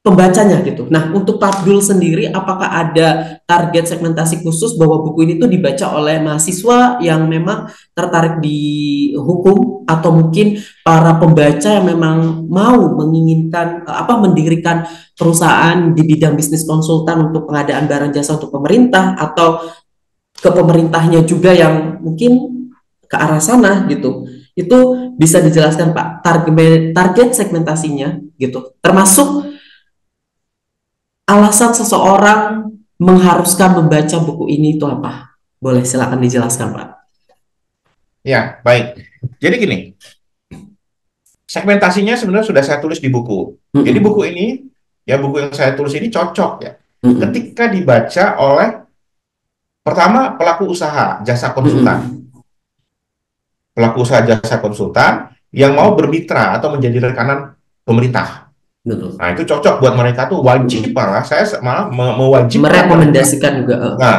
pembacanya gitu. Nah, untuk Pak Abdul sendiri, apakah ada target segmentasi khusus bahwa buku ini tuh dibaca oleh mahasiswa yang memang tertarik di hukum atau mungkin para pembaca yang memang mau menginginkan mendirikan perusahaan di bidang bisnis konsultan untuk pengadaan barang jasa untuk pemerintah atau ke pemerintahnya juga yang mungkin ke arah sana gitu. Itu bisa dijelaskan Pak target segmentasinya gitu. Termasuk alasan seseorang mengharuskan membaca buku ini itu apa? Boleh silakan dijelaskan, Pak. Ya, baik. Jadi gini, segmentasinya sebenarnya sudah saya tulis di buku. Jadi buku Mm-mm. ini, ya buku yang saya tulis ini cocok ya. Mm-mm. Ketika dibaca oleh pertama pelaku usaha jasa konsultan. Mm-mm. Pelaku usaha jasa konsultan yang mau bermitra atau menjadi rekanan pemerintah. Betul. Nah, itu cocok buat mereka tuh wajib Mm-mm. malah saya malah mewajibkan mereka Merekomendasikan juga. nah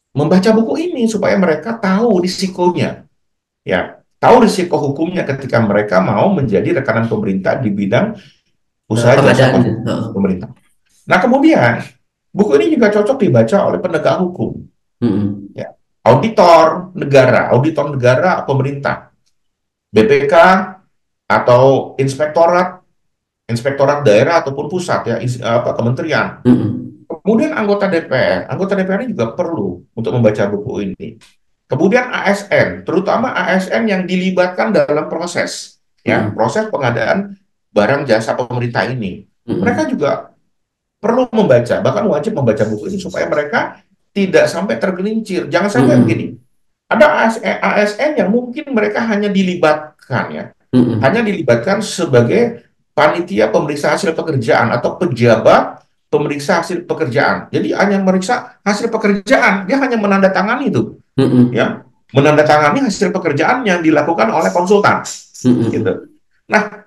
membaca buku ini supaya mereka tahu risikonya ya, tahu risiko hukumnya ketika mereka mau menjadi rekanan pemerintah di bidang usaha jasa Pengadaan. konsultan pemerintah. Nah, kemudian buku ini juga cocok dibaca oleh penegak hukum Mm-mm. ya. Auditor negara pemerintah, BPK atau inspektorat daerah ataupun pusat ya kementerian. Mm-mm. Kemudian anggota DPR ini juga perlu untuk membaca buku ini. Kemudian ASN, terutama ASN yang dilibatkan dalam proses ya, Mm-mm. proses pengadaan barang jasa pemerintah ini. Mereka Mm-mm. juga perlu membaca, bahkan wajib membaca buku ini supaya mereka tidak sampai tergelincir. Jangan sampai begini. Mm-mm. Ada ASN yang mungkin mereka hanya dilibatkan ya, hanya Mm-mm. dilibatkan sebagai panitia pemeriksa hasil pekerjaan atau pejabat pemeriksa hasil pekerjaan. Jadi hanya meriksa hasil pekerjaan, dia hanya menandatangani itu, Mm-mm. ya, menandatangani hasil pekerjaan yang dilakukan oleh konsultan, Mm-mm. gitu. Nah,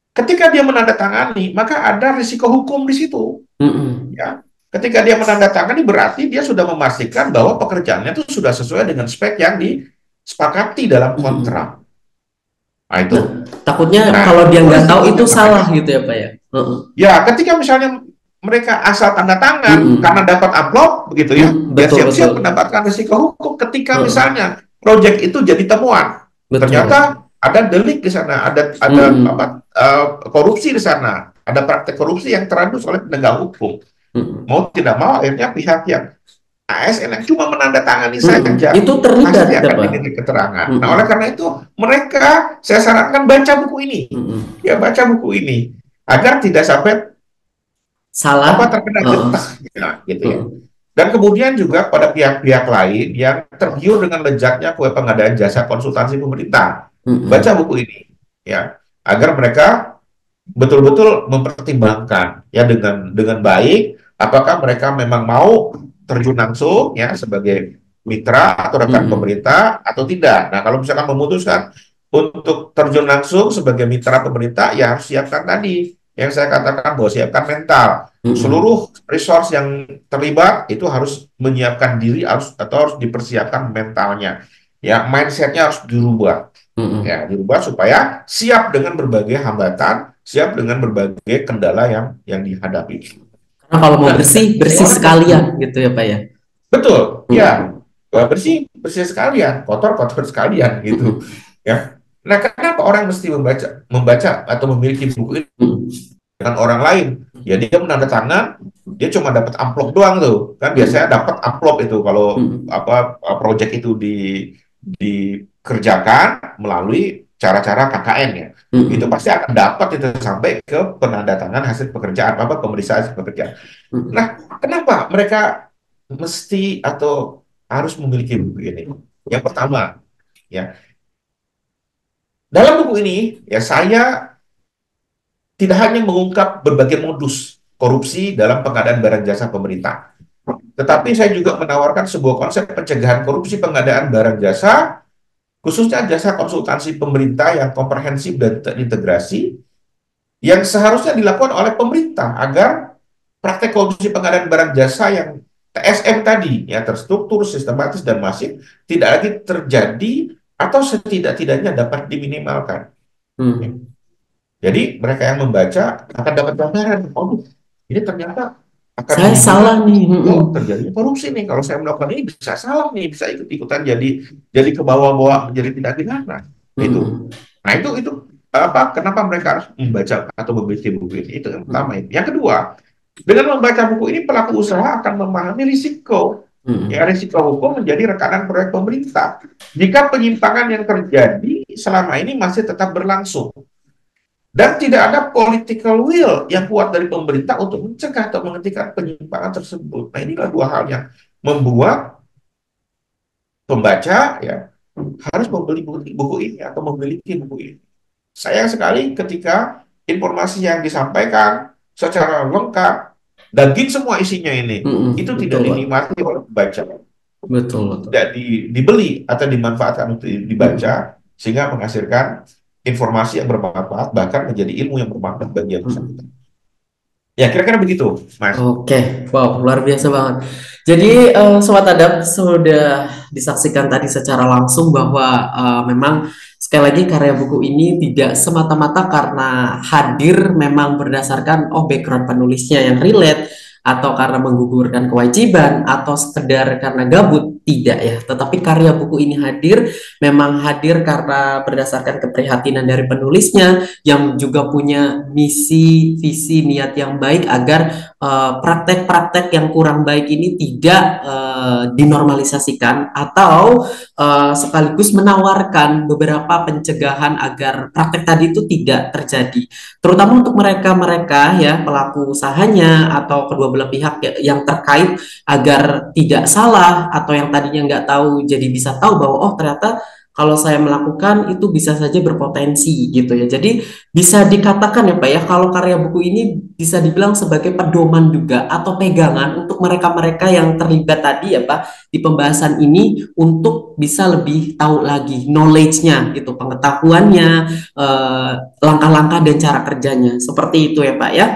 ketika dia menandatangani, maka ada risiko hukum di situ, Mm-mm. ya. Ketika dia menandatangani berarti dia sudah memastikan bahwa pekerjaannya itu sudah sesuai dengan spek yang disepakati dalam Mm-mm. kontrak. Nah, itu. Nah, takutnya Nah, kalau dia itu nggak tahu risikonya. itu Makanya, salah gitu ya, Pak ya. Mm-mm. ya ketika misalnya mereka asal tanda tangan karena Mm-mm. dapat amplop, begitu ya, dia Betul, betul. siap-siap mendapatkan risiko hukum ketika Mm-mm. misalnya proyek itu jadi temuan. Betul. Ternyata ada delik di sana, ada Mm-mm. korupsi di sana, ada praktek korupsi yang terendus oleh penegak hukum. Mm-mm. Mau tidak mau, akhirnya pihak yang ASN yang cuma menandatangani Mm-mm. saja, Itu terlibat pasti ya, akan Pak? diminta keterangan. Nah, oleh Mm-mm. karena itu, mereka saya sarankan baca buku ini. Mm-mm. Ya, baca buku ini agar tidak sampai Salah? terkena Heeh. getah, ya, gitu ya. Mm-mm. Dan kemudian juga pada pihak-pihak lain yang tergiur dengan lezatnya kue pengadaan jasa konsultansi pemerintah, baca Mm-mm. buku ini, ya, agar mereka betul-betul mempertimbangkan ya dengan baik apakah mereka memang mau terjun langsung ya sebagai mitra atau rekan Mm-mm. pemerintah atau tidak. Nah, kalau misalkan memutuskan untuk terjun langsung sebagai mitra pemerintah, ya harus siapkan tadi yang saya katakan bahwa siapkan mental. Mm-mm. Seluruh resource yang terlibat itu harus menyiapkan diri harus atau harus dipersiapkan mentalnya. Ya, mindsetnya harus dirubah Mm-mm. ya dirubah supaya siap dengan berbagai hambatan, siap dengan berbagai kendala yang dihadapi. Karena kalau mau Nah, bersih, dari bersih orang sekalian gitu ya, Pak ya. betul, ya Mm-mm. bersih bersih sekalian, kotor kotor sekalian gitu, Mm-mm. ya. Nah, kenapa orang mesti membaca membaca atau memiliki buku ini Mm-mm. dengan orang lain? Ya dia menandatangan, dia cuma dapat amplop doang tuh, kan biasanya Mm-mm. dapat amplop itu kalau Mm-mm. apa project itu dikerjakan melalui cara-cara KKN ya. Itu Mm-mm. pasti akan dapat itu sampai ke penandatangan hasil pekerjaan apa pemeriksaan hasil pekerjaan. Nah, Mm-mm. kenapa mereka mesti atau harus memiliki buku ini? Yang pertama, ya, dalam buku ini ya saya tidak hanya mengungkap berbagai modus korupsi dalam pengadaan barang jasa pemerintah, tetapi saya juga menawarkan sebuah konsep pencegahan korupsi pengadaan barang jasa, khususnya jasa konsultansi pemerintah yang komprehensif dan terintegrasi, yang seharusnya dilakukan oleh pemerintah agar praktek korupsi pengadaan barang jasa yang TSM tadi ya terstruktur, sistematis dan masif tidak lagi terjadi atau setidak-tidaknya dapat diminimalkan. Mm. Jadi mereka yang membaca akan dapat gambaran, oh ini ternyata akan Saya menimbulkan salah nih. Mm-mm. oh terjadi korupsi nih kalau saya melakukan ini bisa salah nih bisa ikut-ikutan jadi ke bawah-bawah menjadi tindak pidana. Itu. Mm-mm. Nah, itu apa kenapa mereka harus membaca atau membaca buku ini? Itu yang pertama itu. Mm-mm. Yang kedua, dengan membaca buku ini pelaku usaha akan memahami risiko. Ya, Mm-mm. risiko hukum menjadi rekanan proyek pemerintah. Jika penyimpangan yang terjadi selama ini masih tetap berlangsung dan tidak ada political will yang kuat dari pemerintah untuk mencegah atau menghentikan penyimpangan tersebut. Nah, inilah dua hal yang membuat pembaca ya harus membeli buku ini atau memiliki buku ini. Sayang sekali ketika informasi yang disampaikan secara lengkap, daging semua isinya ini, Mm-mm. itu Betul, tidak Pak. dinikmati oleh pembaca, Betul, betul. tidak dibeli atau dimanfaatkan untuk Mm-mm. dibaca, sehingga menghasilkan informasi yang bermanfaat, bahkan menjadi ilmu yang bermanfaat bagi yang bersangkutan. Mm-mm. Ya, kira-kira begitu, Mas. Oke, wow, luar biasa banget. Jadi, Sobat Adab sudah disaksikan tadi secara langsung bahwa memang sekali lagi karya buku ini tidak semata-mata karena hadir memang berdasarkan background penulisnya yang relate atau karena menggugurkan kewajiban atau sekedar karena gabut, tidak ya. Tetapi karya buku ini hadir memang hadir karena berdasarkan keprihatinan dari penulisnya yang juga punya misi, visi, niat yang baik agar praktek-praktek yang kurang baik ini tidak dinormalisasikan atau sekaligus menawarkan beberapa pencegahan agar praktek tadi itu tidak terjadi. Terutama untuk mereka-mereka ya pelaku usahanya atau kedua belah pihak yang terkait agar tidak salah atau yang tadinya nggak tahu jadi bisa tahu bahwa oh ternyata kalau saya melakukan itu bisa saja berpotensi gitu ya. Jadi bisa dikatakan ya Pak ya, kalau karya buku ini bisa dibilang sebagai pedoman juga atau pegangan untuk mereka-mereka yang terlibat tadi ya Pak di pembahasan ini untuk bisa lebih tahu lagi knowledge-nya gitu, pengetahuannya, eh, langkah-langkah dan cara kerjanya. Seperti itu ya Pak ya.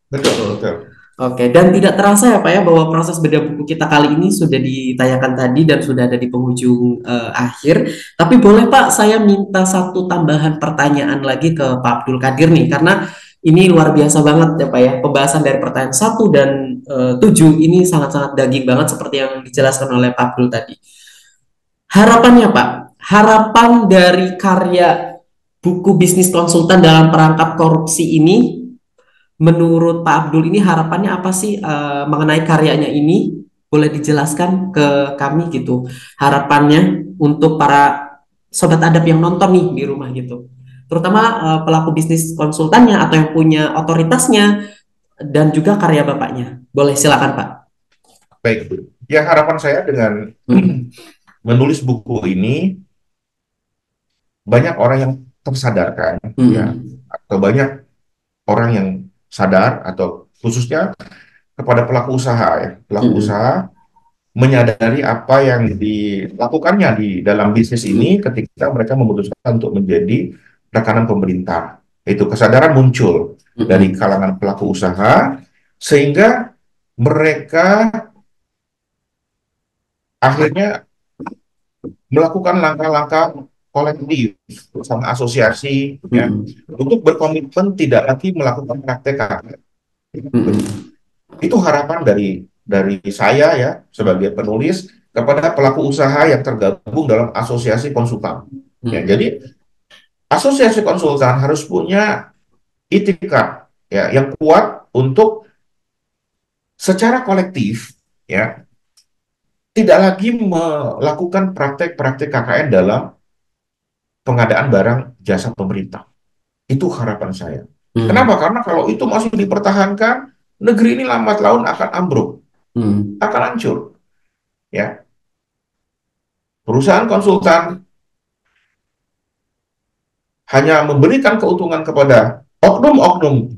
Betul, betul. Oke, dan tidak terasa ya Pak ya bahwa proses bedah buku kita kali ini sudah ditayangkan tadi dan sudah ada di penghujung akhir. Tapi boleh Pak, saya minta satu tambahan pertanyaan lagi ke Pak Abdul Kadir nih, karena ini luar biasa banget ya Pak ya. Pembahasan dari pertanyaan 1 dan 7 ini sangat-sangat daging banget seperti yang dijelaskan oleh Pak Abdul tadi. Harapannya Pak, harapan dari karya buku bisnis konsultan dalam perangkap korupsi ini menurut Pak Abdul ini harapannya apa sih mengenai karyanya ini? boleh dijelaskan ke kami gitu harapannya untuk para sobat adab yang nonton nih di rumah gitu. Terutama pelaku bisnis konsultannya atau yang punya otoritasnya dan juga karya bapaknya. Boleh silakan Pak. Baik, ya harapan saya dengan Hmm. menulis buku ini banyak orang yang tersadarkan, ya, Hmm. atau banyak orang yang sadar atau khususnya kepada pelaku usaha, ya, pelaku Hmm. usaha menyadari apa yang dilakukannya di dalam bisnis ini Hmm. ketika mereka memutuskan untuk menjadi rekanan pemerintah. Itu kesadaran muncul dari Hmm. kalangan pelaku usaha sehingga mereka akhirnya melakukan langkah-langkah kolektif bersama asosiasi, ya, Hmm. untuk berkomitmen tidak lagi melakukan praktek KKN. Hmm. Itu harapan dari saya, ya, sebagai penulis kepada pelaku usaha yang tergabung dalam asosiasi konsultan. Ya, Hmm. jadi asosiasi konsultan harus punya itikat, ya, yang kuat untuk secara kolektif, ya, tidak lagi melakukan praktek-praktek KKN dalam pengadaan barang jasa pemerintah. Itu harapan saya. Kenapa? Hmm. Karena kalau itu masih dipertahankan, negeri ini lambat laun akan ambruk, Hmm. akan hancur. Ya, perusahaan konsultan hanya memberikan keuntungan kepada oknum-oknum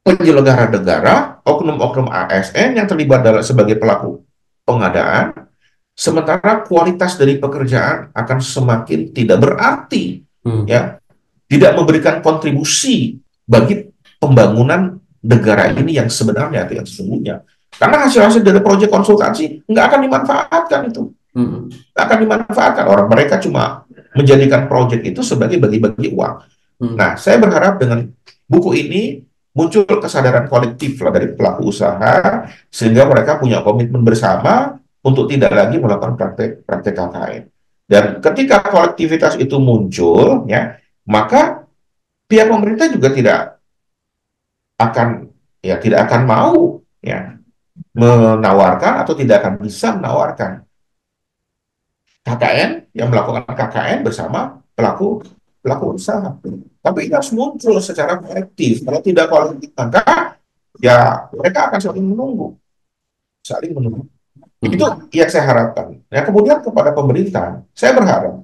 penyelenggara negara, oknum-oknum ASN yang terlibat dalam sebagai pelaku pengadaan, sementara kualitas dari pekerjaan akan semakin tidak berarti, Hmm. ya, tidak memberikan kontribusi bagi pembangunan negara ini yang sebenarnya atau yang sesungguhnya. Karena hasil-hasil dari proyek konsultansi nggak akan dimanfaatkan itu, Hmm. nggak akan dimanfaatkan. Orang mereka cuma menjadikan proyek itu sebagai bagi-bagi uang. Nah, Hmm. saya berharap dengan buku ini muncul kesadaran kolektif lah dari pelaku usaha sehingga mereka punya komitmen bersama untuk tidak lagi melakukan praktek-praktek KKN. Dan ketika kolektivitas itu muncul, ya, maka pihak pemerintah juga akan tidak akan mau, ya, menawarkan atau tidak akan bisa menawarkan KKN yang melakukan KKN bersama pelaku pelaku usaha. Tapi ini harus muncul secara kolektif. Kalau tidak kolektif, maka ya mereka akan saling menunggu, saling menunggu. Itu Hmm. yang saya harapkan. Ya, kemudian kepada pemerintah, saya berharap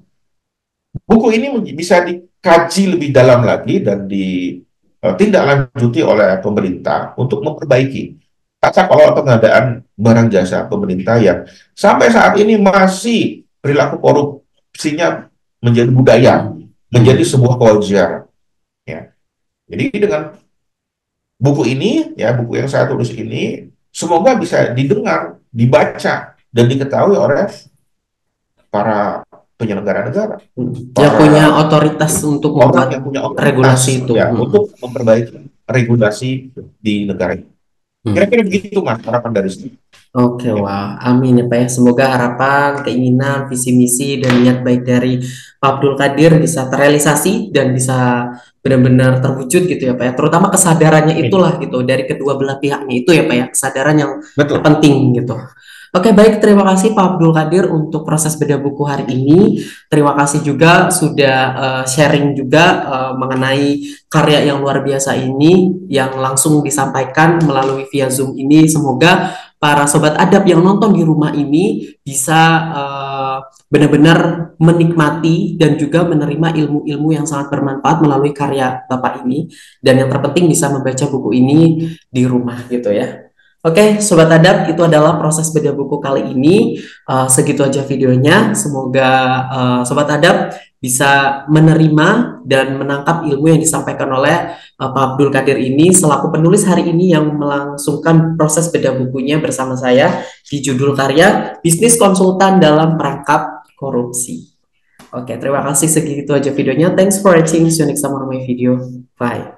buku ini bisa dikaji lebih dalam lagi dan ditindaklanjuti oleh pemerintah untuk memperbaiki tata kelola pengadaan barang jasa pemerintah yang sampai saat ini masih perilaku korupsinya menjadi budaya, Hmm. menjadi Hmm. sebuah kewajaran. Ya. Jadi dengan buku ini, ya, buku yang saya tulis ini, semoga bisa didengar, dibaca, dan diketahui oleh para penyelenggara negara, Hmm. Yang punya para otoritas untuk orang membuat yang punya regulasi otoritas, itu. ya, Hmm. untuk memperbaiki regulasi di negara ini. Hmm. Kira-kira begitu, Mas, harapan dari sini. Oke, Ya, wah, amin ya Pak ya. Semoga harapan, keinginan, visi misi, dan niat baik dari Pak Abdul Qadir bisa terrealisasi dan bisa benar-benar terwujud gitu ya Pak ya. Terutama kesadarannya amin. itulah gitu dari kedua belah pihaknya itu ya Pak ya. Kesadaran yang Betul. terpenting gitu. Oke, baik. Terima kasih Pak Abdul Qadir untuk proses bedah buku hari ini. Terima kasih juga sudah sharing juga mengenai karya yang luar biasa ini yang langsung disampaikan melalui via Zoom ini. Semoga para sobat adab yang nonton di rumah ini bisa benar-benar menikmati dan juga menerima ilmu-ilmu yang sangat bermanfaat melalui karya Bapak ini dan yang terpenting bisa membaca buku ini di rumah gitu ya. Oke, Sobat Adab, itu adalah proses bedah buku kali ini. Segitu aja videonya. Semoga Sobat Adab bisa menerima dan menangkap ilmu yang disampaikan oleh Pak Abdul Qadir ini selaku penulis hari ini yang melangsungkan proses bedah bukunya bersama saya di judul karya Bisnis Konsultan dalam Perangkap Korupsi. Oke, terima kasih segitu aja videonya. Thanks for watching. See you next time on my video. Bye.